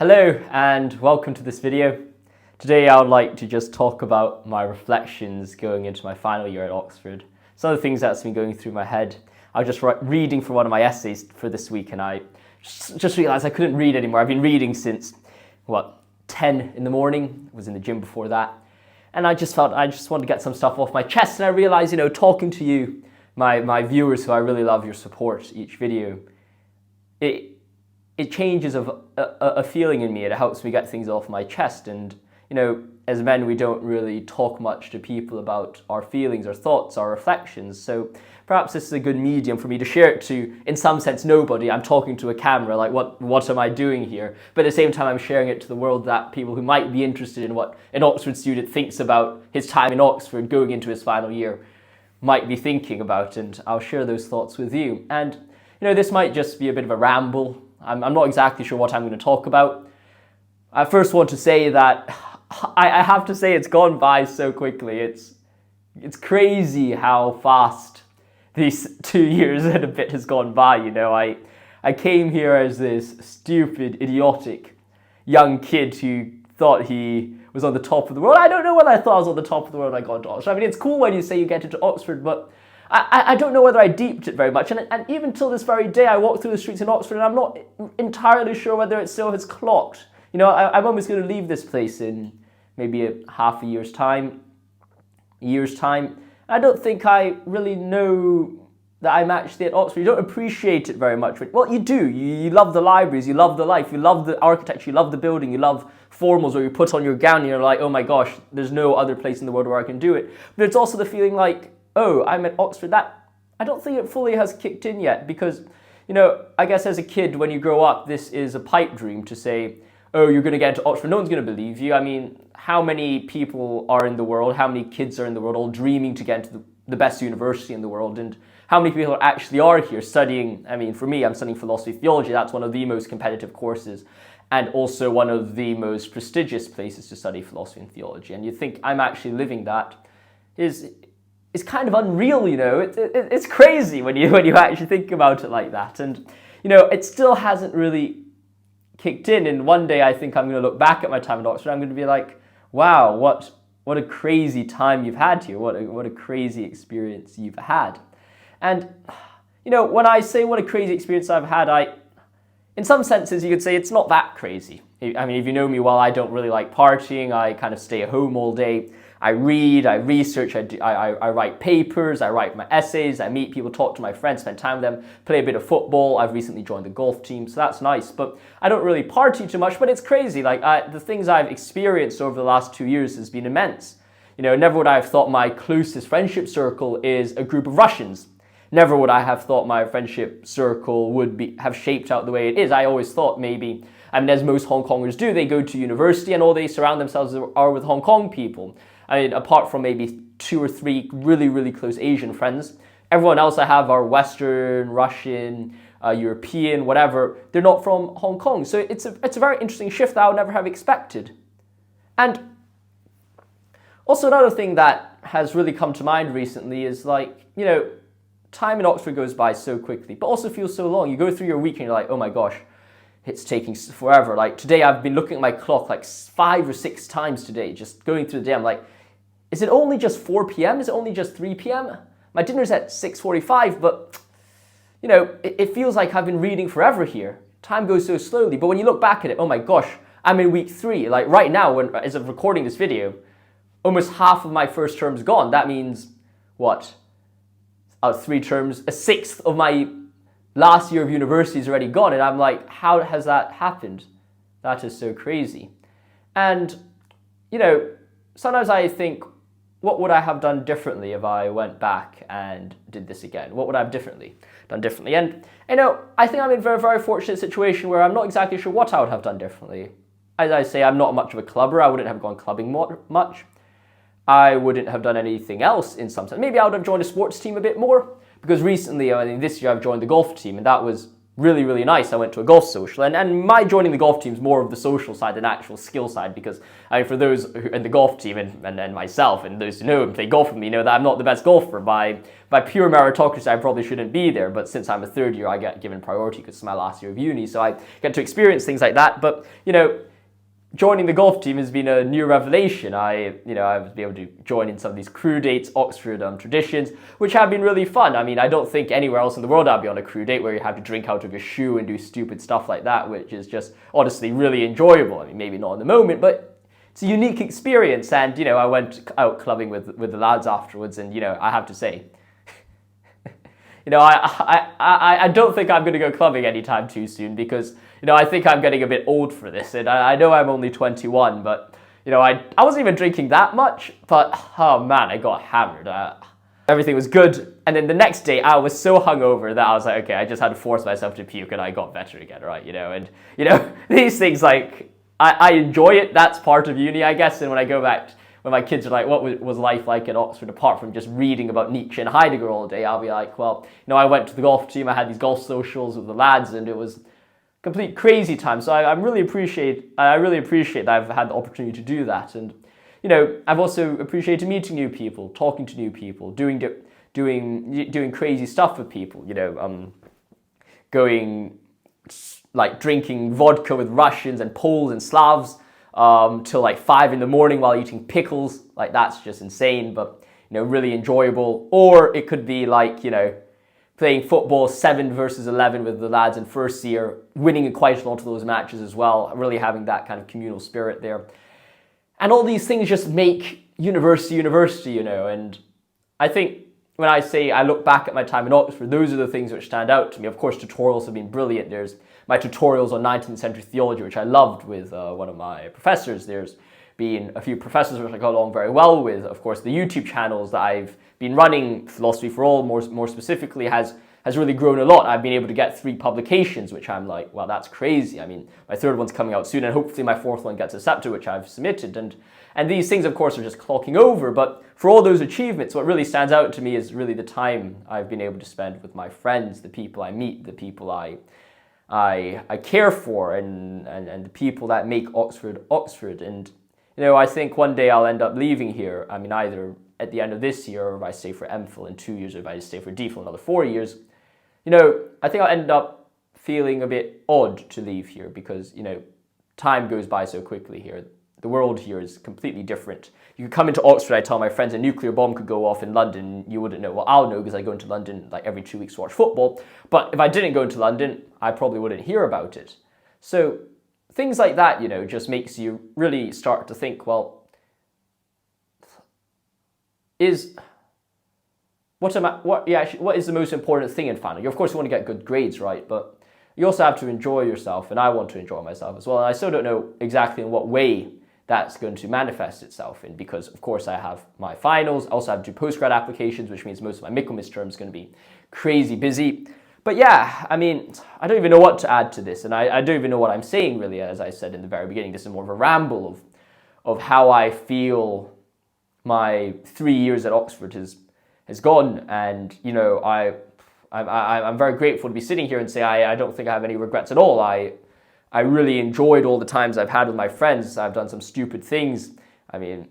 Hello and welcome to this video. Today I would like to just talk about my reflections going into my final year at Oxford. Some of the things that's been going through my head. I was just reading for one of my essays for this week and I just realised I couldn't read anymore. I've been reading since, 10 in the morning. I was in the gym before that. And I just felt I just wanted to get some stuff off my chest, and I realised, talking to you, my viewers who I really love your support each video, it changes a feeling in me. It helps me get things off my chest. And, as men, we don't really talk much to people about our feelings, our thoughts, our reflections. So perhaps this is a good medium for me to share it to, in some sense, nobody. I'm talking to a camera, like what am I doing here? But at the same time, I'm sharing it to the world, that people who might be interested in what an Oxford student thinks about his time in Oxford going into his final year might be thinking about. And I'll share those thoughts with you. And, this might just be a bit of a ramble. I'm not exactly sure what I'm going to talk about. I first want to say that I have to say it's gone by so quickly. It's crazy how fast these 2 years and a bit has gone by. I came here as this stupid, idiotic young kid who thought he was on the top of the world. I don't know whether I thought I was on the top of the world when I got to Oxford. I mean, it's cool when you say you get into Oxford, but I don't know whether I deeped it very much. And even till this very day, I walk through the streets in Oxford and I'm not entirely sure whether it still has clocked. I'm almost going to leave this place in maybe half a year's time. I don't think I really know that I'm actually at Oxford. You don't appreciate it very much. Well, you do. You love the libraries, you love the life, you love the architecture, you love the building, you love formals where you put on your gown and you're like, oh my gosh, there's no other place in the world where I can do it. But it's also the feeling like, oh, I'm at Oxford. That I don't think it fully has kicked in yet because, I guess as a kid, when you grow up, this is a pipe dream to say, oh, you're going to get into Oxford. No one's going to believe you. I mean, how many people are in the world? How many kids are in the world all dreaming to get into the best university in the world? And how many people actually are here studying? I mean, for me, I'm studying philosophy theology. That's one of the most competitive courses and also one of the most prestigious places to study philosophy and theology. And you think I'm actually living that is kind of unreal, It's crazy when you actually think about it like that. And, it still hasn't really kicked in. And one day I think I'm going to look back at my time at Oxford. I'm going to be like, wow, what a crazy time you've had here. What a crazy experience you've had. And, when I say what a crazy experience I've had, in some senses you could say it's not that crazy. I mean, if you know me well, I don't really like partying. I kind of stay at home all day. I read, I research, I write papers, I write my essays, I meet people, talk to my friends, spend time with them, play a bit of football. I've recently joined the golf team, so that's nice. But I don't really party too much, but it's crazy. The things I've experienced over the last 2 years has been immense. Never would I have thought my closest friendship circle is a group of Russians. Never would I have thought my friendship circle would have shaped out the way it is. I always thought maybe, as most Hong Kongers do, they go to university and all they surround themselves are with Hong Kong people. Apart from maybe 2 or 3 really, really close Asian friends, everyone else I have are Western, Russian, European, whatever. They're not from Hong Kong. So it's a very interesting shift that I would never have expected. And also another thing that has really come to mind recently is time in Oxford goes by so quickly, but also feels so long. You go through your week and you're like, oh my gosh, it's taking forever. Like today I've been looking at my clock like 5 or 6 times today, just going through the day. I'm like, is it only just 4 p.m.? Is it only just 3 p.m.? My dinner's at 6:45, but it feels like I've been reading forever here. Time goes so slowly, but when you look back at it, oh my gosh, I'm in week 3. Like right now, as of recording this video, almost half of my first term's gone. That means what? 3 terms, a sixth of my last year of university is already gone, and I'm like, how has that happened? That is so crazy. And, sometimes I think, what would I have done differently if I went back and did this again? What would I have done differently? And, I think I'm in a very, very fortunate situation where I'm not exactly sure what I would have done differently. As I say, I'm not much of a clubber. I wouldn't have gone clubbing much. I wouldn't have done anything else in some sense. Maybe I would have joined a sports team a bit more, because recently, this year I've joined the golf team, and that was really, really nice. I went to a golf social, and my joining the golf team is more of the social side than actual skill side, because I mean, for those who, in the golf team and myself and those who know and play golf with me know that I'm not the best golfer. By pure meritocracy, I probably shouldn't be there, but since I'm a third year, I get given priority because it's my last year of uni, so I get to experience things like that. But, you know, joining the golf team has been a new revelation. I was able to join in some of these crew dates, Oxford traditions, which have been really fun. I mean, I don't think anywhere else in the world I'd be on a crew date where you have to drink out of your shoe and do stupid stuff like that, which is just honestly really enjoyable. I mean, maybe not in the moment, but it's a unique experience. And, you know, I went out clubbing with the lads afterwards, and, you know, I have to say, you know, I don't think I'm going to go clubbing anytime too soon, because, you know, I think I'm getting a bit old for this. And I know I'm only 21, but, you know, I wasn't even drinking that much, but, oh man, I got hammered. Everything was good. And then the next day, I was so hungover that I was like, okay, I just had to force myself to puke, and I got better again, right? You know, and, you know, these things, like, I enjoy it. That's part of uni, I guess. And when I go back, when my kids are like, what was life like at Oxford apart from just reading about Nietzsche and Heidegger all day, I'll be like, well, you know, I went to the golf team, I had these golf socials with the lads, and it was complete crazy time. So I really appreciate that I've had the opportunity to do that. And, you know, I've also appreciated meeting new people, talking to new people, doing crazy stuff with people, you know, going, like, drinking vodka with Russians and Poles and Slavs till like 5 a.m. while eating pickles. Like, that's just insane, but, you know, really enjoyable. Or it could be like, you know, playing football 7 versus 11 with the lads in first year, winning quite a lot of those matches as well, really having that kind of communal spirit there. And all these things just make university, you know. And I think when I say I look back at my time in Oxford, those are the things which stand out to me. Of course, tutorials have been brilliant. There's my tutorials on 19th century theology, which I loved, with one of my professors. There's been a few professors which I got along very well with. Of course, the YouTube channels that I've been running, Philosophy for All more specifically, has really grown a lot. I've been able to get 3 publications, which I'm like, well, that's crazy. I mean, my 3rd one's coming out soon, and hopefully my 4th one gets accepted, which I've submitted. And these things, of course, are just clocking over. But for all those achievements, what really stands out to me is really the time I've been able to spend with my friends, the people I meet, the people I care for, and the people that make Oxford. And, you know, I think one day I'll end up leaving here. I mean, either at the end of this year, or if I stay for MPhil in 2 years, or if I stay for DPhil another 4 years. You know, I think I'll end up feeling a bit odd to leave here, because, you know, time goes by so quickly here. The world here is completely different. You could come into Oxford, I tell my friends, a nuclear bomb could go off in London, you wouldn't know. Well, I'll know, because I go into London like every 2 weeks to watch football. But if I didn't go into London, I probably wouldn't hear about it. So things like that, you know, just makes you really start to think, well, what is the most important thing in final year? Of course, you want to get good grades, right? But you also have to enjoy yourself, and I want to enjoy myself as well. And I still don't know exactly in what way that's going to manifest itself in, because, of course, I have my finals. I also have to do postgrad applications, which means most of my Michaelmas term is going to be crazy busy. But yeah, I mean, I don't even know what to add to this, and I don't even know what I'm saying, really. As I said in the very beginning, this is more of a ramble of how I feel my 3 years at Oxford has gone. And, you know, I'm very grateful to be sitting here and say I don't think I have any regrets at all. I really enjoyed all the times I've had with my friends. I've done some stupid things. I mean,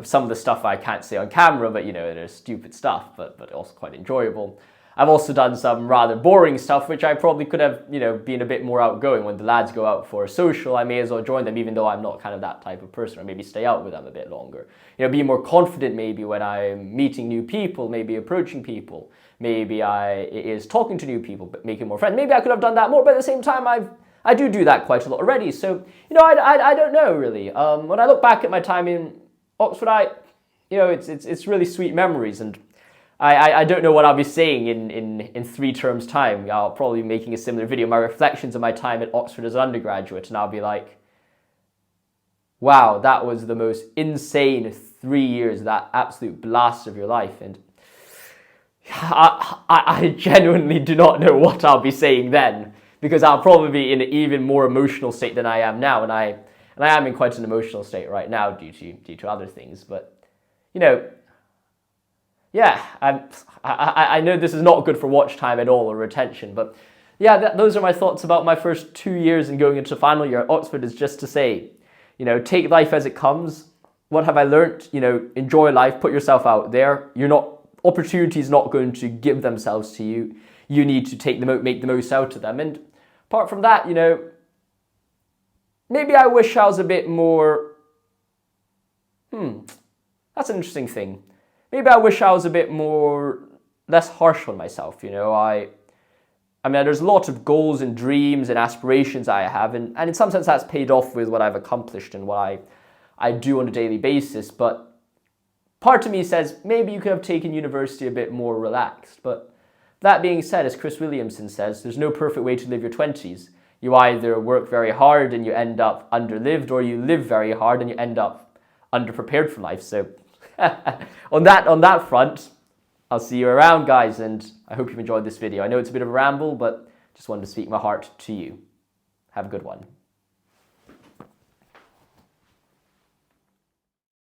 some of the stuff I can't say on camera, but, you know, there's stupid stuff, but also quite enjoyable. I've also done some rather boring stuff, which I probably could have, you know, been a bit more outgoing. When the lads go out for a social, I may as well join them, even though I'm not kind of that type of person, or maybe stay out with them a bit longer. You know, be more confident maybe when I'm meeting new people, maybe approaching people. Maybe it is talking to new people, but making more friends. Maybe I could have done that more, but at the same time, I do that quite a lot already. So, you know, I don't know, really. When I look back at my time in Oxford, you know, it's really sweet memories, and I don't know what I'll be saying in 3 terms' time. I'll probably be making a similar video, my reflections of my time at Oxford as an undergraduate, and I'll be like, wow, that was the most insane 3 years, that absolute blast of your life. And I genuinely do not know what I'll be saying then, because I'll probably be in an even more emotional state than I am now, and I am in quite an emotional state right now due to other things. But, you know, yeah, I know this is not good for watch time at all, or retention, but yeah, those are my thoughts about my first 2 years and going into final year at Oxford. Is just to say, take life as it comes. What have I learned? Enjoy life, put yourself out there. Opportunities not going to give themselves to you. You need to take them out, make the most out of them. And apart from that, maybe I wish I was a bit more, that's an interesting thing. Maybe I wish I was a bit more, less harsh on myself, I mean, there's a lot of goals and dreams and aspirations I have, and in some sense that's paid off with what I've accomplished and what I do on a daily basis, but part of me says maybe you could have taken university a bit more relaxed. But that being said, as Chris Williamson says, there's no perfect way to live your 20s. You either work very hard and you end up underlived, or you live very hard and you end up underprepared for life. So on that front, I'll see you around, guys, and I hope you've enjoyed this video. I know it's a bit of a ramble, but just wanted to speak my heart to you. Have a good one.